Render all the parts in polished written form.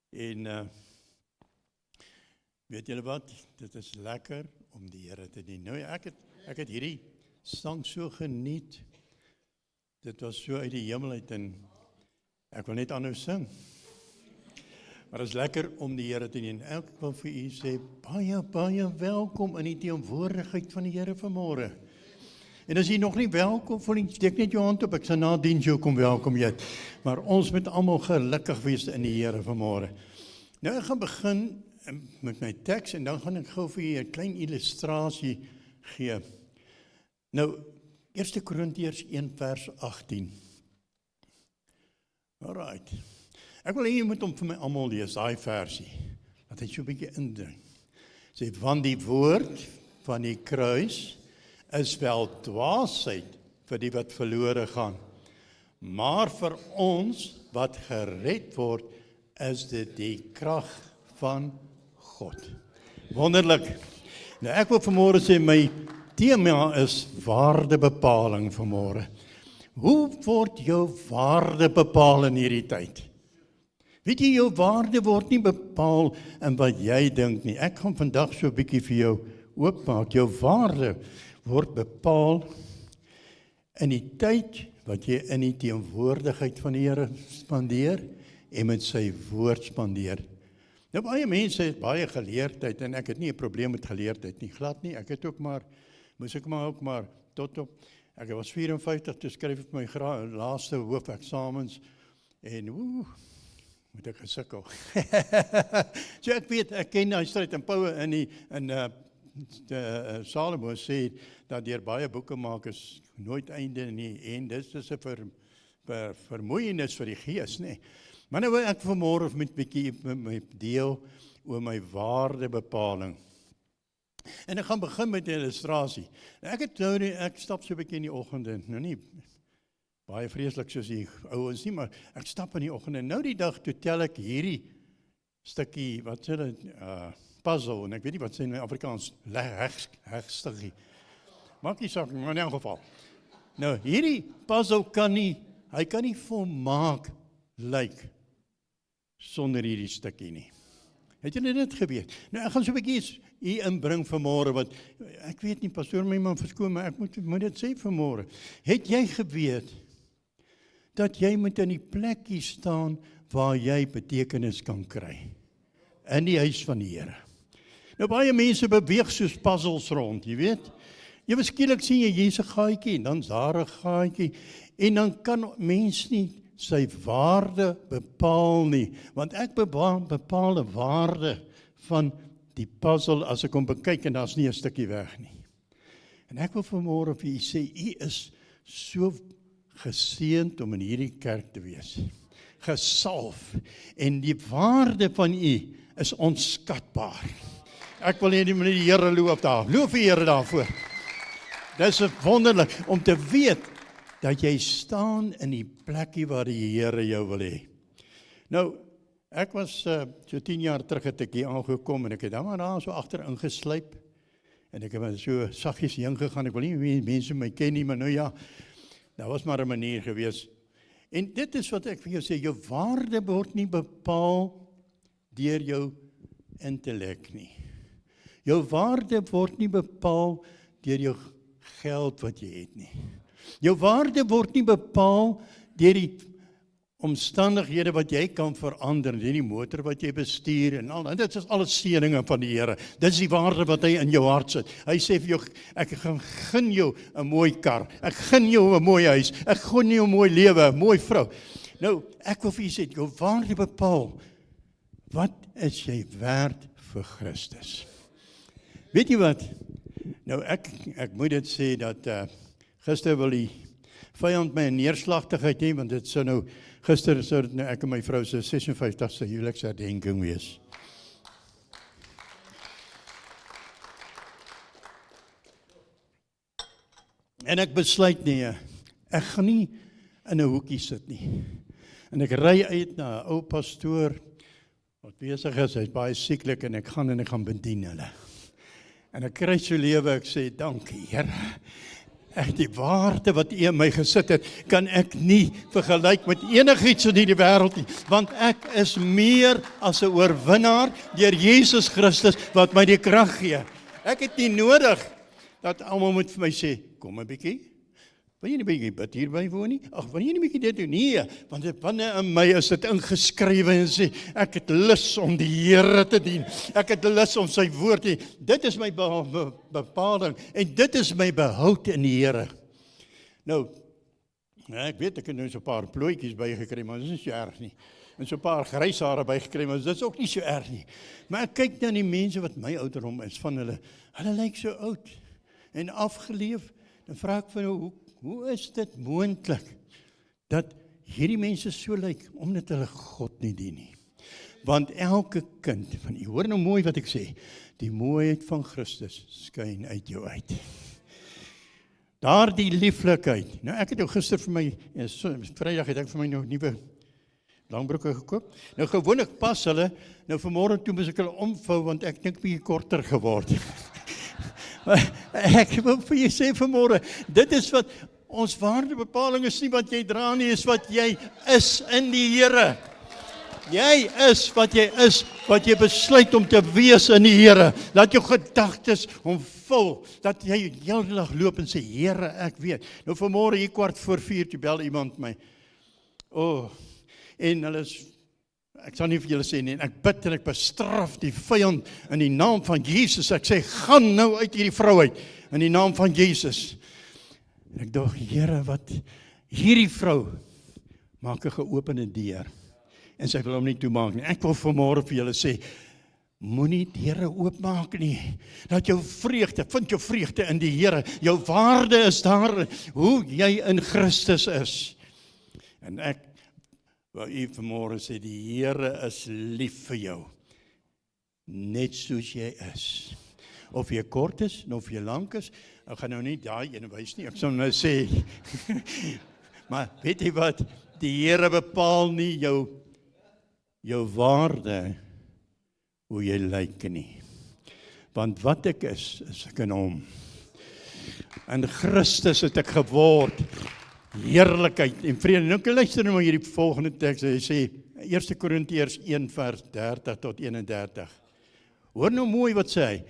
En weet julle wat, dit is lekker om die Here te dien. Nou, ek het hierdie sang so geniet. Dit was so uit die hemel uit en ek wil net aanhou sing. Maar het is lekker om die Here te dien. Ek wil vir u sê, baie welkom in die teenwoordigheid van die Here vanmôre. En as jy nog nie welkom voel, steek net jou hand op, ek sal na diens jou kom welkom jy. Maar ons moet almal gelukkig wees in die Here vanmôre. Nou ek gaan begin met my teks en dan gaan ek gou vir julle 'n klein illustrasie gee. Nou 1 Korintiërs 1 vers 18. Alright. Ek wil hê jy moet hom vir my almal lees, daai versie. Dat hy so 'n bietjie indring. Sê want die woord van die kruis is wel dwaasheid vir die wat verlore gaan. Maar vir ons wat gered word, is dit die krag van God. Wonderlik. Nou ek wil vanmôre sê my tema is waardebepaling vanmôre. Hoe word jou waarde bepaal in hierdie tyd? Weet jy, jou waarde word nie bepaal in wat jy dink nie. Ek gaan vandag so 'n bietjie vir jou oopmaak. Jou waarde word bepaal in die tyd wat jy in die teenwoordigheid van die Here spandeer en met sy woord spandeer. Nou baie mense het baie geleerdheid en ek het nie 'n probleem met geleerdheid nie, glad nie. Ek het ook maar, ook maar tot op, ek was 54 toe skryf ek my laaste hoofeksamens en moet ek gesukkel. So ek weet, ek ken die stryd en Paul in Salomo sê dat deur baie boekemakers nooit einde nie en dit is 'n vermoeienis vir die gees, nê. Maar nou wil ek vanmôre met 'n bietjie my deel oor my waardebepaling. En ek gaan begin met 'n illustrasie. Ek stap so 'n bietjie in die oggende, nou nie baie vreeslik soos die ouens nie, maar ek stap in die oggende. Nou die dag toe tel ek hierdie stukkie, wat sê dit, puzzle, en ek weet nie wat sê in Afrikaans, hegstukkie. Maak nie saak, maar in elk geval. Nou, hierdie puzzle kan nie volmaak lyk sonder hierdie stukkie nie. Het julle dit geweet? Nou, ek gaan so 'n bietjie hier inbring vanmôre, wat, ek weet nie, pastoor my man verskoon, maar ek moet dit sê vanmôre. Het jy geweet, dat jy moet in die plekkie staan, waar jy betekenis kan kry? In die huis van die Here. Nou baie mense beweeg soos puzzles rond, jy weet. Jy skielik sien jy hier's 'n gaatjie en dan's daar 'n gaatjie en dan kan mens nie sy waarde bepaal nie, want ek bepaal 'n waarde van die puzzle as ek hom bekyk en daar's nie 'n stukkie weg nie. En ek wil vanmôre vir u sê, u is so geseënd om in hierdie kerk te wees. Gesalf en die waarde van u is onskatbaar. Ek wil hê die Here loof daar. Loof die Here daarvoor. Dit is wonderlik om te weet dat jy staan in die plekkie waar die Here jou wil hê. Nou, ek was so 10 jaar terug het ek hier aangekom en ek het dan maar daar so agter ingeslyp en ek het so saggies heen gegaan. Ek wil nie mense my ken nie, maar nou ja, daar was maar 'n manier gewees. En dit is wat ek vir jou sê, jou waarde word nie bepaal deur jou intellek nie. Jou waarde word nie bepaal deur jou geld wat jy het nie. Jou waarde word nie bepaal deur die omstandighede wat jy kan verander, deur die motor wat jy bestuur en al. En dit is alles seëninge van die Here. Dit is die waarde wat hy in jou hart sit. Hy sê vir jou, ek gun jou 'n mooi kar, ek gun jou 'n mooi huis, ek gun jou 'n mooi lewe, 'n mooi vrou. Nou, ek wil vir julle sê, jou waarde bepaal, wat is jy werd vir Christus? Weet jy wat? Nou ek moet dit sê dat gister wil die vyand my 'n neerslagtigheid hê, want dit sou nou gister sou dit nou ek en my vrou se 56ste huweliksherdenking wees. En ek besluit nee, ek gaan nie in 'n hoekie sit nie. En ek ry uit na 'n ou pastoor wat besig is, hy's baie sieklik en ek gaan bedien hulle. En ek kry so lewe, ek sê, dankie Here. Die waarde wat U in my gesit het, kan ek nie vergelyk met enigiets in hierdie wêreld nie, want ek is meer as 'n oorwinnaar deur Jesus Christus wat my die krag gee. Ek het nie nodig dat almal moet vir my sê, kom 'n bietjie, wil jy nie 'n bietjie bid hier bywoon nie? Ag, wil jy nie 'n bietjie dit doen? Nee, want binne in my is dit ingeskrywe en sê, ek het lus om die Here te dien. Ek het lus om sy woord te dien. Dit is my bepaling en dit is my behoud in die Here. Nou, ek weet ek het nou so 'n paar plooitjies bygekry, maar dit is nie so erg nie. En so 'n paar grys hare bygekry, maar dit is ook nie so erg nie. Maar ek kyk na die mense wat my ouderdom is van hulle lyk so oud en afgeleef. Dan vra ek van hoe is dit moontlik dat hierdie mense so lyk, omdat hulle God nie dien nie? Want elke kind van u, hoor nou mooi wat ek sê, die mooiheid van Christus skyn uit jou uit. Daardie lieflikheid. Nou ek het nou gister vir my, Vrydag het ek vir my nou nuwe langbroeke gekoop. Nou gewoonlik pas hulle, nou vanmôre toe moes ek hulle omvou, want ek dink bietjie korter geword. Ek wil vir jy sê vanmôre, dit is wat ons waardebepaling is nie wat jy dra nie, is wat jy is in die Here. Jy is, wat jy besluit om te wees in die Here. Laat jou gedagtes omvul, dat jy hele dag loop en sê, Here, ek weet. Nou vanmôre hier 3:15 toe bel iemand my. En hulle is, ek sal nie vir julle sê nie, en ek bid en ek bestraf die vyand in die naam van Jesus. Ek sê, gaan nou uit hierdie vrou uit, in die naam van Jesus. En ek dink, Here, wat hierdie vrou maak 'n geopende deur, en sy wil hom nie toemaak nie. Ek wil vanmôre vir julle sê, moenie deure oopmaak nie. Dat jou vreugde, vind jou vreugde in die Here. Jou waarde is daar, hoe jy in Christus is. En ek wil u vanmôre sê, die Here is lief vir jou, net soos jy is. Of jy kort is, of jy lank is, ek gaan nou nie daai ene wys nie, ek sal nou sê, maar weet jy wat, die Here bepaal nie jou waarde, hoe jy lyk nie. Want wat ek is ek in hom. In Christus het ek geword, heerlikheid en vrede. Nou luister nou maar hierdie volgende teks, hy sê, 1 Korintiërs 1 vers 30 tot 31. Hoor nou mooi wat sê hy.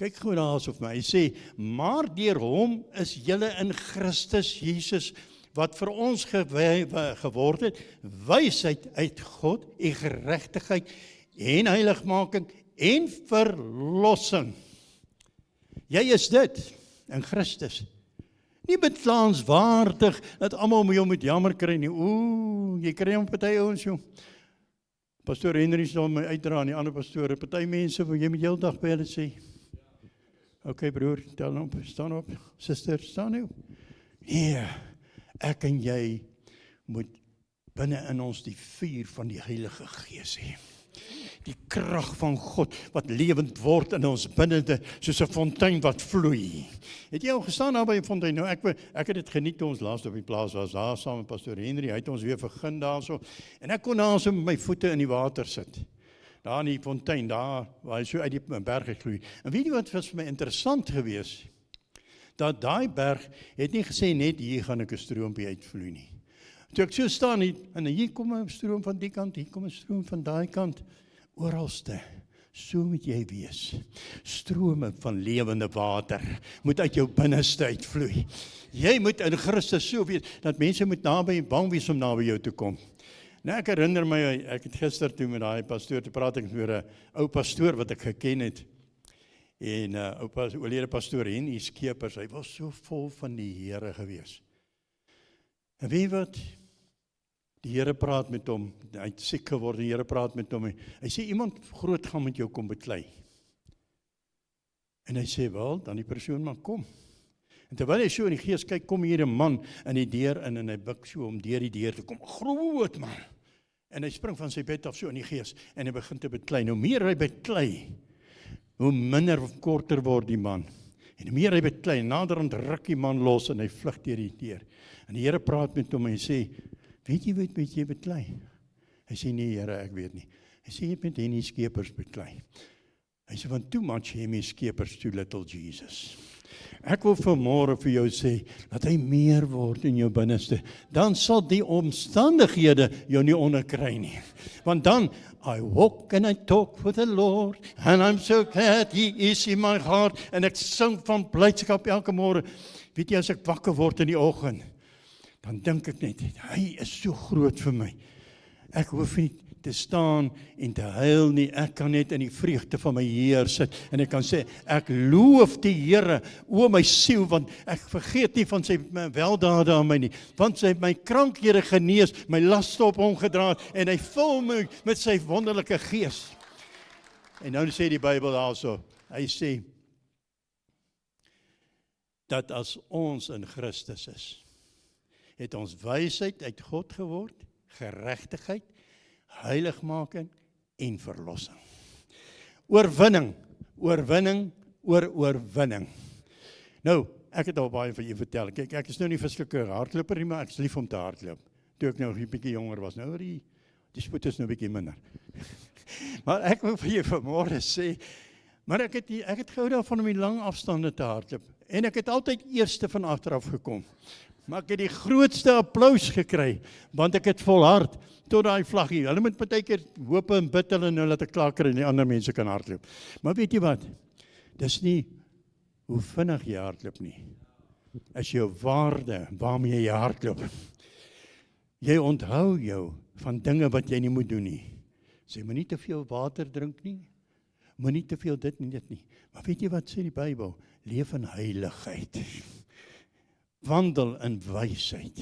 Kyk gou daar asof my, hy sê, maar deur hom is julle in Christus Jesus, wat vir ons geword het, wysheid uit God, en geregtigheid, en heiligmaking, en verlossing. Jy is dit, in Christus. Nie beklaanswaardig, dat almal jou moet jammer kry nie. Jy kry hom party ouens, joh. Pastoor Henry sal my uitdra, en die ander pastore, party mense, wil jy met heel dag by hulle sê, OK broer, tel op, staan op, suster, staan nou. Nee, ek en jy moet binne in ons die vuur van die Heilige Gees hê. Die krag van God wat lewend word in ons binnende, soos 'n fontein wat vloei. Het jy al gestaan daar by 'n fontein? Nou ek het dit geniet toe ons laas op die plaas was, daar saam met pastoor Henry, hy het ons weer vergun daarso, en ek kon daar so met my voete in die water sit. Daar in die fontein, daar waar hy so uit die berg gekloei. En weet jy wat was vir my interessant gewees? Dat daai berg het nie gesê net hier gaan ek 'n stroompie uitvloei nie. Toe ek so staan en hier kom 'n stroom van die kant, hier kom 'n stroom van daai kant, oralste. So moet jy wees. Strome van lewende water moet uit jou binneste uitvloei. Jy moet in Christus so wees dat mense moet naby bang wees om naby jou te kom. Nou ek herinner my, ek het gister toe met daai pastoor te praat, ek met 'n ou pastoor wat ek geken het. En oorlede pastoor Henny Skeepers, hy was so vol van die Here gewees. En weet jy wat? Die Here praat met hom, hy het siek geword, die Here praat met hom, hy sê, iemand groot gaan met jou kom beklei. En hy sê, wel, dan die persoon maar kom. En terwyl hy so in die gees kyk, kom hier 'n man in die deur in, en hy buk so om deur die deur te kom, groot man. En hy spring van sy bed af so in die gees, en hy begin te beklei. Nou meer hy beklei, hoe minder of korter word die man. En hoe meer hy beklei, naderhand ruk die man los, en hy vlug deur die deur. En die Here praat met hom, en hy sê, weet jy wat met jy beklei? Hy sê, nee Here, ek weet nie. Hy sê, jy het met Henny Skeepers beklei. Hy sê, want too much Henny Skeepers, too little Jesus. Ek wil vanmôre vir jou sê, dat hy meer word in jou binneste. Dan sal die omstandighede jou nie onderkry nie. Want dan, I walk and I talk with the Lord, and I'm so glad He is in my heart, en ek sing van blydskap elke môre. Weet jy, as ek wakker word in die oggend, dan dink ek net, hy is so groot vir my. Ek hoef nie te staan en te huil nie, ek kan net in die vreugde van my Heer sit, en ek kan sê, ek loof die Here, o my siel, want ek vergeet nie van sy weldade aan my nie, want sy my krankhede genees, my laste op hom gedra het, en hy vul my met sy wonderlike gees. En nou sê die Bybel daarso, hy sê, dat as ons in Christus is, het ons wysheid uit God geword, geregtigheid, heiligmaking en verlossing. Oorwinning, oorwinning, oorwinning. Nou, ek het al baie vir julle vertel. Kyk, ek is nou nie verskriklike hardloper nie, maar ek is lief om te hardloop. Toe ek nou 'n bietjie jonger was, nou die spoed is nou 'n bietjie minder. Maar ek wil vir julle vanmôre sê, maar ek het gehou daarvan om die lang afstande te hardloop. En ek het altyd eerste van agteraf gekom. Maar ek het die grootste applaus gekry, want ek het volhard tot daai vlaggie. Hulle moet partykeer hoop en bid hulle nou dat ek klaar kry en die ander mense kan hardloop. Maar weet jy wat? Dis nie hoe vinnig jy hardloop nie. Is jou waarde waarmee jy hardloop. Jy onthou jou van dinge wat jy nie moet doen nie. Sê moenie te veel water drink nie. Moenie te veel dit en dit nie. Maar weet jy wat sê die Bybel? Leef in heiligheid. Wandel in wysheid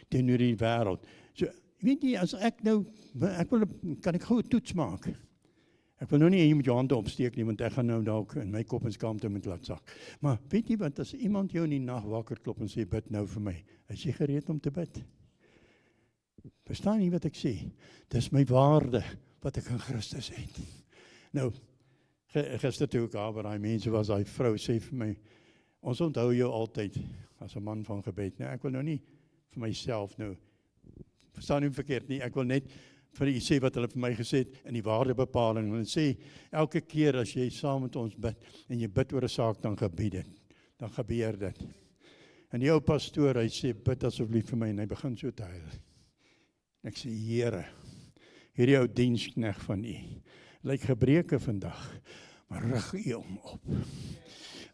teenoor die wêreld. So, weet jy, as ek nou, kan ek gou 'n toets maak. Ek wil nou nie hier met jou hande opsteek nie, want ek gaan nou dalk in my kop en skaamte moet laat sak. Maar weet jy wat, as iemand jou in die nag wakker klop en sê, bid nou vir my, is jy gereed om te bid? Verstaan jy wat ek sê? Dis my waarde, wat ek in Christus het. Nou, gister toe ek by daai mense was, daai vrou sê vir my, ons onthou jou altyd, as 'n man van gebed. Nou, ek wil nou nie vir myself nou, verstaan nie verkeerd nie, ek wil net vir u sê wat hulle vir my gesê het, in die waardebepaling. Hulle sê, elke keer as jy saam met ons bid, en jy bid oor 'n saak, dan gebeur dit. En die ou pastoor, hy sê, bid asseblief vir my, en hy begin so te huil. En ek sê, Here, hierdie ou diensknegt van u, lyk gebreke vandag, maar rig u hom op.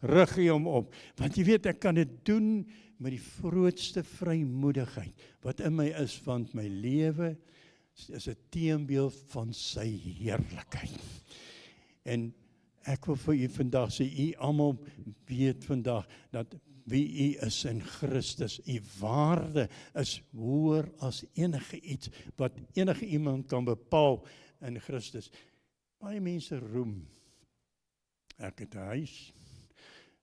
Rig u hom op, want jy weet, ek kan dit doen met die grootste vrymoedigheid, wat in my is, want my lewe is 'n teenbeeld van sy heerlikheid. En ek wil vir u vandag sê, u almal weet vandag, dat wie u is in Christus, u waarde is hoër as enige iets, wat enige iemand kan bepaal in Christus. Baie mense roem, ek het 'n huis,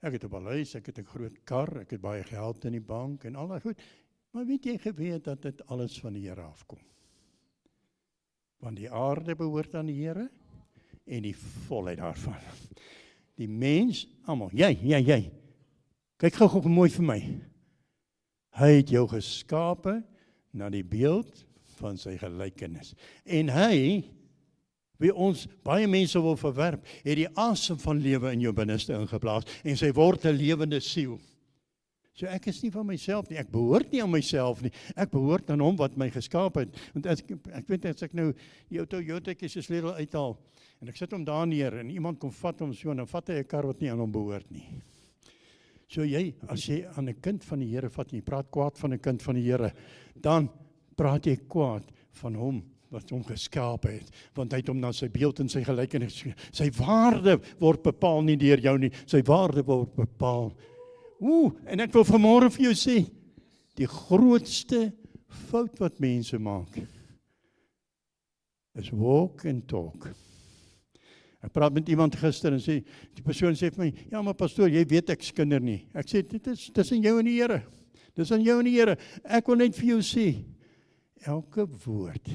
ek het 'n paleis, ek het 'n groot kar, ek het baie geld in die bank en al daai goed. Maar weet jy geweet dat dit alles van die Here afkom? Want die aarde behoort aan die Here en die volheid daarvan. Die mens, almal, jy. Kyk gou mooi vir my. Hy het jou geskape na die beeld van sy gelykenis. En hy, wie ons baie mense wil verwerp, het die asem van lewe in jou binneste ingeblaas en sy word 'n lewende siel. So ek is nie van myself nie, ek behoort nie aan myself nie, ek behoort aan hom wat my geskaap het. Want ek weet as ek nou die ou Toyota's se sleutel uithaal en ek sit hom daar neer en iemand kom vat hom so en dan vat hy 'n kar wat nie aan hom behoort nie. So as jy aan 'n kind van die Here vat en jy praat kwaad van 'n kind van die Here, dan praat jy kwaad van hom wat hom geskaap het, want hy het hom na sy beeld en sy gelykenis. Sy waarde word bepaal nie deur jou nie, sy waarde word bepaal. En ek wil vanmôre vir jou sê, die grootste fout wat mense maak, is walk and talk. Ek praat met iemand gister en sê, die persoon sê vir my, ja maar pastoor, jy weet ek skinder nie. Ek sê, dit is in jou en die Here. Dis aan jou en die Here. Ek wil net vir jou sê, elke woord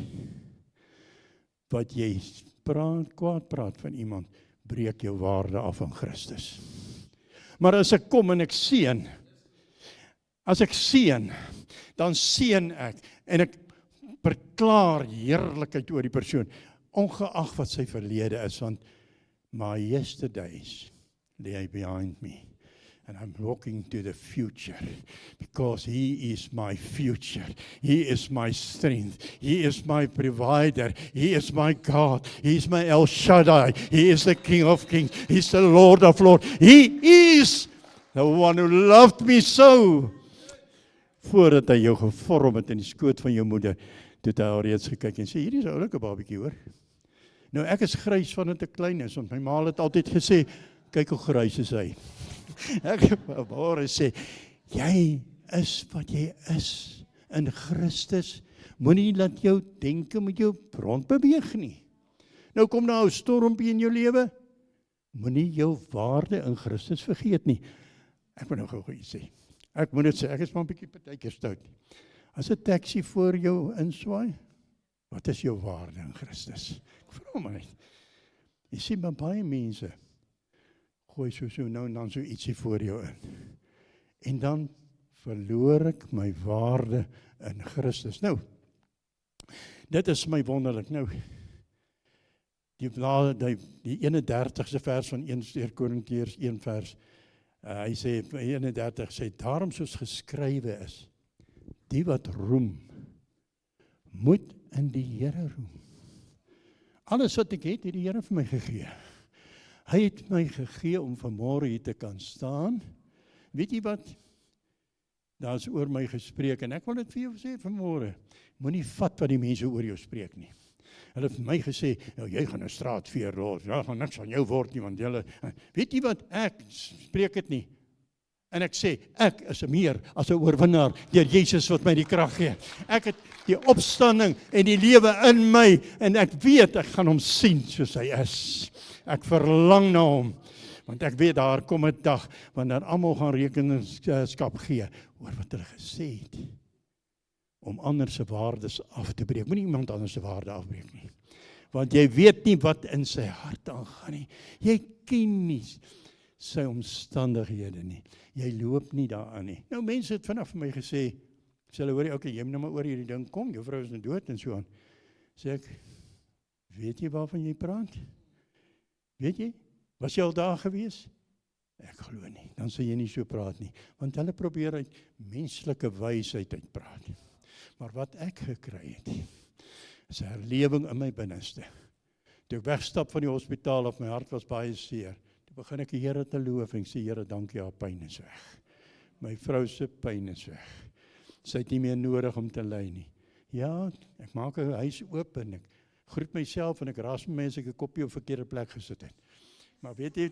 wat jy kwaad praat van iemand, breek jou waarde af in Christus. Maar as ek kom en ek seën, dan seën ek en ek verklaar heerlikheid oor die persoon, ongeag wat sy verlede is, want my yesterdays lay behind me And I'm looking to the future because He is my future. He is my strength. He is my provider. He is my God. He is my El Shaddai. He is the King of Kings. He's the Lord of Lords. He is the one who loved me so. Voordat hy jou gevorm het in die skoot van jou moeder, toe het hy al reeds gekyk en sê, hierdie is 'n oulike babatjie hoor. Nou ek is grys van dit te klein is, want my ma het altyd gesê, kyk hoe grys is hy. Ek wou sê, jy is wat jy is in Christus. Moenie laat jou denke met jou rond beweeg nie. Nou kom daar 'n stormpie in jou lewe. Moenie jou waarde in Christus vergeet nie. Ek moet nou gou iets sê. Ek moet dit sê, ek is maar 'n bietjie partykeer stout. As 'n taxi voor jou inswaai, wat is jou waarde in Christus? Ek vra maar net. Jy sien maar baie mense gooi so nou en dan so ietsie voor jou in. En dan verloor ek my waarde in Christus. Nou, dit is my wonderlik. Nou, die 31ste vers van 1 Korintiërs 1 vers, hy sê, 31 sê, daarom soos geskrywe is, die wat roem, moet in die Here roem. Alles wat ek het die Here vir my gegee. Hy het my gegee om vanmôre hier te kan staan. Weet jy wat? Daar is oor my gespreek, en ek wil dit vir jou sê vanmôre, moenie vat wat die mense oor jou spreek nie. Hulle het vir my gesê, nou, jy gaan 'n straatveer word, ja, gaan niks van jou word nie, want julle, weet jy wat, ek spreek dit nie. En ek sê, ek is meer as 'n oorwinnaar deur Jesus wat my die krag gee. Ek het die opstanding en die lewe in my, en ek weet, ek gaan hom sien soos hy is. Ek verlang na hom, want ek weet, daar kom 'n dag, wanneer almal gaan rekenskap gee, oor wat hulle gesê het, om ander se waardes af te breek. Moenie iemand anders se waarde afbreek nie. Want jy weet nie wat in sy hart aangaan nie. Jy ken nie sy omstandighede nie. Jy loop nie daaraan nie. Nou mense het vanaf vir my gesê, sê hulle hoor, okay, jy moet nou maar oor hierdie ding kom, jou vrou is nou dood en so aan. Sê ek, weet jy waarvan jy praat? Weet jy? Was jy al daar gewees? Ek glo nie. Dan sê jy nie so praat nie. Want hulle probeer uit menslike wysheid uitpraat. Maar wat ek gekry het, is 'n herlewing in my binneste. Toe ek wegstap van die hospitaal, of my hart was baie seer, toe begin ek die Here te loof en sê, Here, dankie, haar pyn is weg. My vrou se pyn is weg. Sy het nie meer nodig om te ly nie. Ja, ek maak 'n huis oop en ek groet myself en ek ras my as ek 'n koppie op verkeerde plek gesit het. Maar weet jy,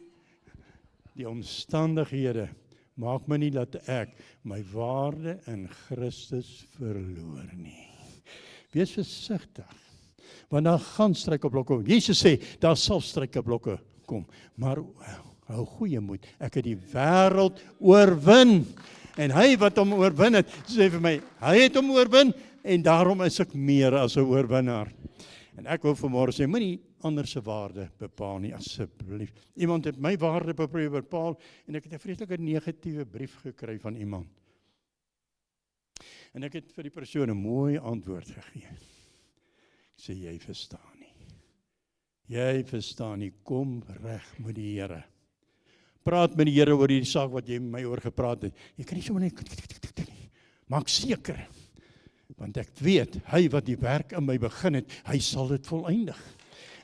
die omstandighede maak my nie dat ek my waarde in Christus verloor nie. Wees versigtig, want daar gaan struikelblokke. Jesus sê, daar sal struikelblokke kom, maar hou goeie moed, ek het die wêreld oorwin, en hy wat hom oorwin het, sê vir my, hy het hom oorwin, en daarom is ek meer as 'n oorwinnaar. En ek wil vanmôre sê, moenie ander se waarde bepaal nie, asseblief. Iemand het my waarde bepaal, en ek het 'n vreeslike negatiewe brief gekry van iemand. En ek het vir die persoon 'n mooi antwoord gegee. Ek sê, jy verstaan nie. Jy verstaan nie, kom reg met die Here. Praat met die Here oor die saak wat jy met my oor gepraat het. Jy kan nie sommer net, maak seker, want ek weet, hy wat die werk in my begin het, hy sal dit voleindig.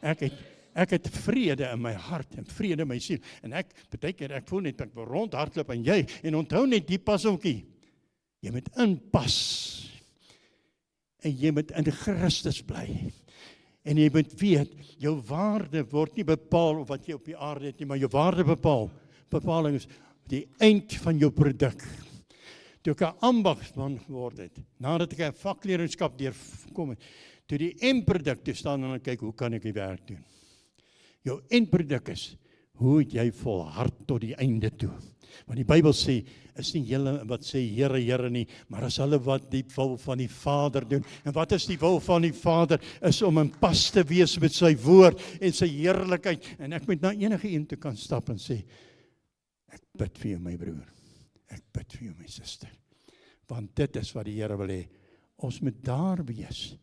Ek het vrede in my hart en vrede in my siel. En baie keer ek voel net, ek wil rondhardloop en jy, en onthou net die pasonkie. Jy moet inpas. En jy moet in Christus bly. En jy moet weet, jou waarde word nie bepaal of wat jy op die aarde het nie, maar jou waarde bepaling is die eind van jou produk. Toe ek 'n ambagsman geword het, nadat ek 'n vakleerlingskap deurkom het, toe die eindproduk te staan en kyk, hoe kan ek die werk doen? Jou eindproduk is, hoe het jy volhard tot die einde toe? Want die Bybel sê, is nie julle wat sê Here, Here nie, maar is hulle wat die wil van die Vader doen. En wat is die wil van die Vader? Is om in pas te wees met sy woord en sy heerlikheid. En ek moet na enige een toe kan stap en sê, ek bid vir jou my broer, ek bid vir jou my suster. Want dit is wat die Here wil hê. Ons moet daar wees,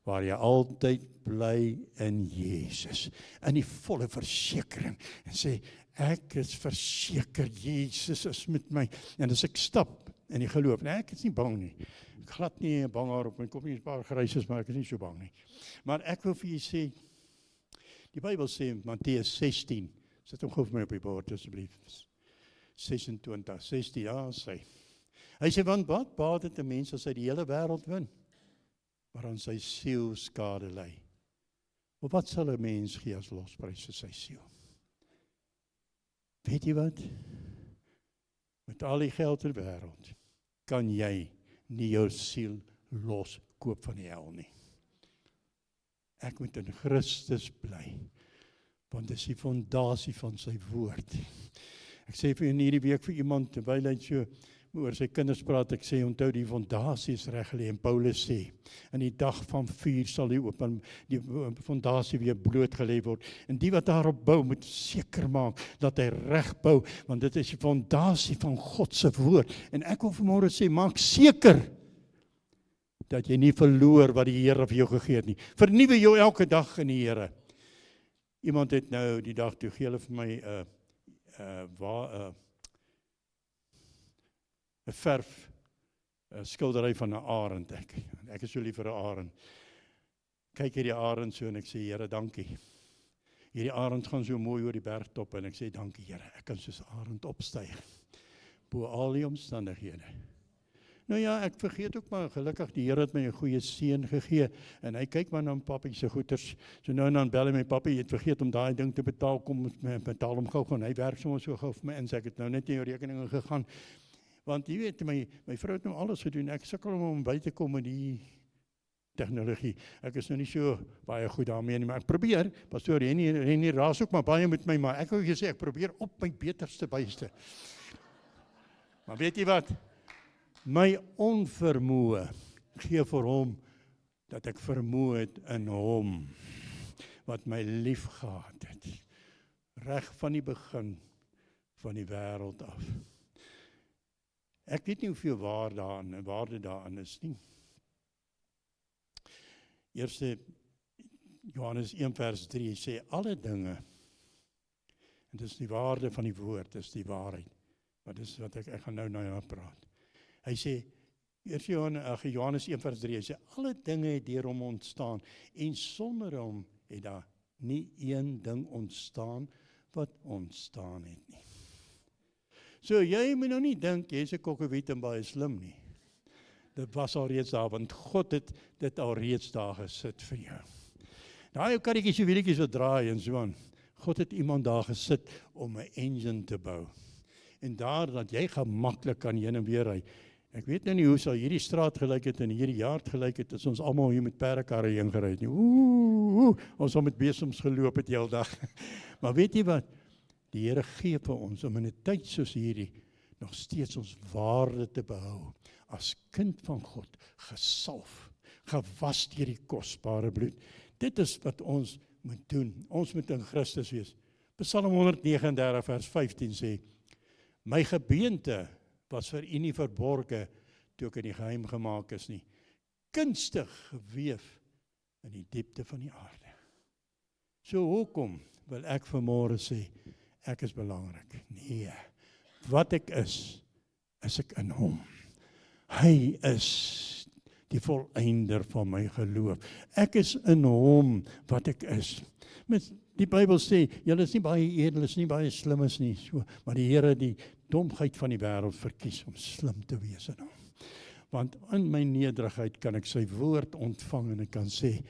waar jy altyd bly in Jesus, in die volle versekering, en sê, ek is verseker, Jesus is met my, en as ek stap in die geloof, nee, ek is nie bang nie, ek glad nie bang haar op my kop nie, 'n paar gryses, maar ek is nie so bang nie, maar ek wil vir jy sê, die Bybel sê, Matteus 16, sit hom gou vir my op die bord, asseblief, 26, 16, ja, sê, hy sê, want wat baat het 'n mens as hy die hele wêreld win, maar aan sy siel skade ly? Of wat sal 'n mens gee as losprys vir sy siel? Weet jy wat? Met al die geld ter wêreld kan jy nie jou siel loskoop van die hel nie. Ek moet in Christus bly, want dit is die fondasie van sy woord. Ek sê vir hierdie week vir iemand, terwyl hy so oor sy kinders praat, ek sê, onthou die fondasie is reg gelê, en Paulus sê, in die dag van vuur sal die fondasie weer blootgelê word, en die wat daarop bou, moet seker maak, dat hy reg bou, want dit is die fondasie van God se woord, en ek wil vanmôre sê, maak seker, dat jy nie verloor wat die Here vir jou gegee het nie, vernuwe jou elke dag in die Here. Iemand het nou die dag toe gee hulle vir my 'n verf skildery van 'n arend. Ek is so lief vir 'n arend. Kyk hierdie arend so en ek sê, Here, dankie. Hierdie arend gaan so mooi oor die bergtop en ek sê, dankie Here, ek kan soos arend opstyg, bo al die omstandighede. Nou ja, ek vergeet ook maar, gelukkig, die Here het my 'n goeie seun gegee, en hy kyk maar na papi se goeders, so nou en dan bel hy my, papi, jy het vergeet om daai ding te betaal, kom betaal hom gou, en hy werk soms so gou vir my in, so ek het nou net in jou rekeninge gegaan, want jy weet, my vrou het nou alles gedoen, ek sukkel om by te kom met die tegnologie, ek is nou nie so baie goed daarmee nie, maar ek probeer, pastoor, Henny raas ook maar baie met my, maar ek wil gesê, ek probeer op my beterste byste, maar weet jy wat, my onvermoë gee vir hom, dat ek vermoë het in hom, wat my lief gehad het, reg van die begin van die wêreld af. Ek weet nie hoeveel waarde daarin is nie. Eerste Johannes 1 vers 3 sê, alle dinge, en dis die waarde van die woord, dis die waarheid, maar dis wat ek gaan nou na praat. Hy sê, Johannes 1 vers 3, hy sê, alle dinge het deur hom ontstaan, en sonder hom het daar nie een ding ontstaan, wat ontstaan het nie. So, jy moet nou nie dink, jy is 'n kokkewiet en baie slim nie. Dit was al reeds daar, want God het dit al reeds daar gesit vir jou. Daai jou karretjies en wielietjies wat draai en so aan. God het iemand daar gesit om 'n engine te bou. En daar dat jy gemaklik kan heen en weer ry. Ek weet nou nie hoe sal hierdie straat gelyk het en hierdie jaar gelyk het, as ons almal hier met perdekarre heen gery het nie. Ons sal met besems geloop het die hele dag. Maar weet jy wat? Die Here gee vir ons om in 'n tyd soos hierdie nog steeds ons waarde te behou. As kind van God, gesalf, gewas deur die kosbare bloed. Dit is wat ons moet doen. Ons moet in Christus wees. Psalm 139 vers 15 sê, my gebeente was vir u nie verborge, toe ek in die geheim gemaak is nie. Kunstig geweef in die diepte van die aarde. So hoekom wil ek vanmôre sê, ek is belangrik? Nee, wat ek is ek in hom. Hy is die voleinder van my geloof. Ek is in hom wat ek is. Met die Bybel sê, julle is nie baie edel, is nie baie slim is nie, so, maar die Here die domheid van die wêreld verkies om slim te wees in hom. Want in my nederigheid kan ek sy woord ontvang en ek kan sê,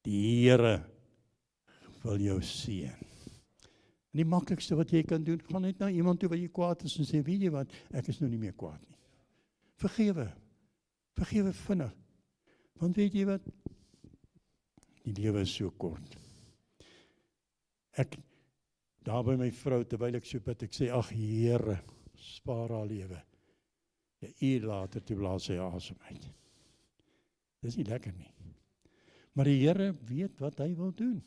die Here wil jou seën. En die maklikste wat jy kan doen, gaan net na iemand toe wat jy kwaad is en sê, weet jy wat, ek is nou nie meer kwaad nie. Vergewe vinnig. Want weet jy wat, die lewe is so kort. Ek, daar by my vrou, terwyl ek so bid, ek sê, ag Here, spaar haar lewe. 'n uur later, toe blaas sy asem uit. Dis nie lekker nie. Maar die Here weet wat hy wil doen.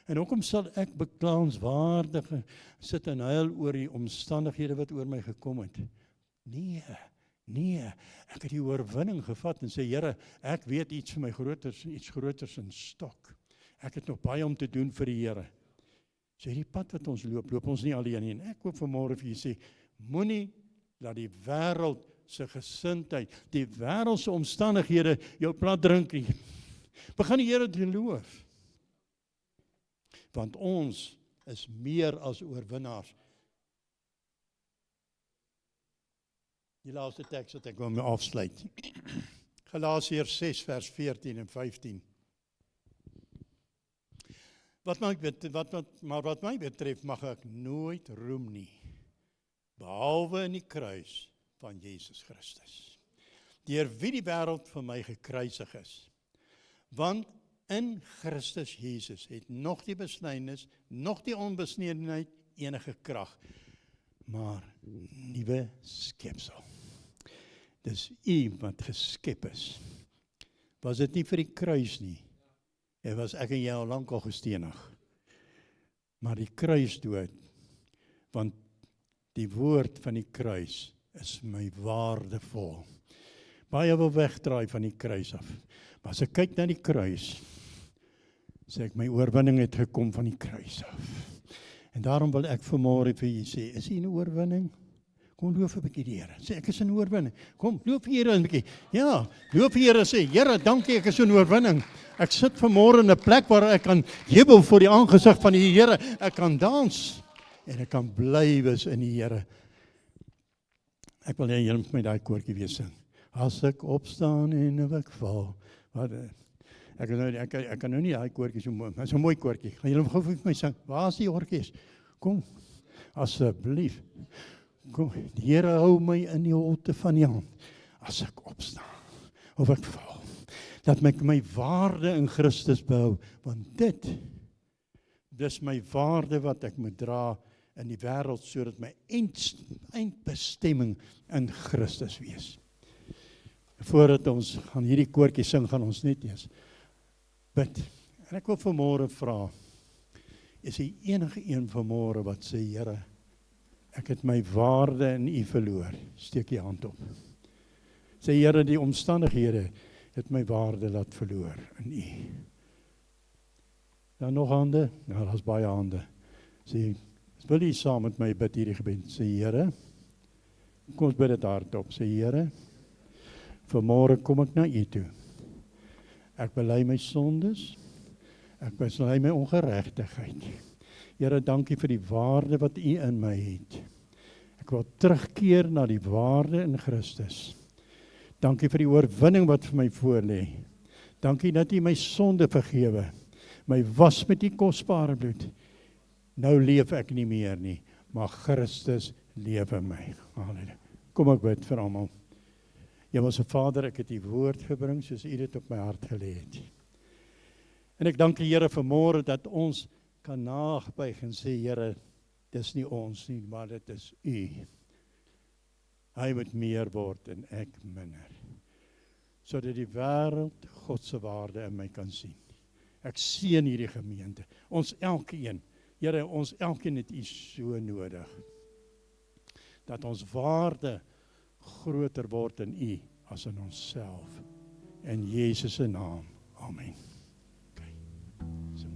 En hoekom sal ek beklaanswaardig sit en huil oor die omstandighede wat oor my gekom het? Nee, Nee, ek het die oorwinning gevat en sê, Here, ek weet iets vir my iets groters in stok. Ek het nog baie om te doen vir die Here. Sê die pad wat ons loop ons nie alleen nie. En ek wil vanmôre vir julle sê, moenie laat die wêreld se gesindheid, die wêreldse omstandighede jou plat drink nie. Begin die Here geloof. Want ons is meer as oorwinnaars. Die laaste teks wat ek wil mee afsluit. Galasiërs 6 vers 14 en 15. Wat my betref mag ek nooit roem nie, behalwe in die kruis van Jesus Christus, deur wie die wêreld vir my gekruisig is. Want in Christus Jesus het nog die besnydenis, nog die onbesnedenheid enige krag, maar nuwe skepsel. Dis U wat geskep is. Was dit nie vir die kruis nie? En was ek en jy al lank al gestenig. Maar die kruisdood, want die woord van die kruis is my waardevol. Baie wil wegdraai van die kruis af. Maar as ek kyk na die kruis, sê ek my oorwinning het gekom van die kruis af. En daarom wil ek vanmôre vir julle sê, is hier 'n oorwinning? Kom loof 'n bietjie die Here. Sê ek is in oorwinning. Kom, loof die Here 'n bietjie. Ja, loof die Here, sê Here, dankie ek is in oorwinning. Ek sit vanmôre in 'n plek waar ek kan jubel voor die aangesig van die Here. Ek kan dans en ek kan bly wees in die Here. Ek wil hê julle moet my daai koortjie weer sing. As ek opstaan en ek val. Wat ek kan nou nie daai koortjie so mooi. Dis 'n mooi koortjie. Gaan julle gou vir my sing. Waar is die orkes? Kom. Asseblief. Kom, die Here hou my in die holte van die hand, as ek opstaan, of ek val, dat ek my waarde in Christus behou, want dis my waarde wat ek moet dra in die wêreld, sodat my eindbestemming in Christus wees. Voordat ons gaan hierdie koortjie sing, gaan ons net eers bid. En ek wil vanmôre vra, is die enige een vanmôre wat sê, Here, ek het my waarde in U verloor. Steek die hand op. Sê Here, die omstandighede het my waarde laat verloor in U. Dan nog hande? Nou, daar's baie hande. Sê, wil U saam met my bid hierdie gebed? Sê Here, kom ons bid dit hardop. Sê Here, vanmôre kom ek na U toe. Ek bely my sondes. Ek bely my ongeregtigheid. Here, dankie vir die waarde wat U in my het. Ek wil terugkeer na die waarde in Christus. Dankie vir die oorwinning wat vir my voorlê. Dankie dat U my sonde vergewe, my was met U kosbare bloed. Nou leef ek nie meer nie, maar Christus leef in my. Halleluja. Kom ek bid vir almal. Hemelse Vader, ek het U woord gebring soos U dit op my hart gelê het. En ek dank die Here vanmôre dat ons kan nagebuig en sê, Here, dis nie ons nie, maar dit is U. Hy moet meer word en ek minder. Sodat die wêreld God se waarde in my kan sien. Ek seën hierdie gemeente. Ons elkeen, Here, ons elkeen het U so nodig. Dat ons waarde groter word in U as in onsself. In Jesus se naam. Amen. Okay. So.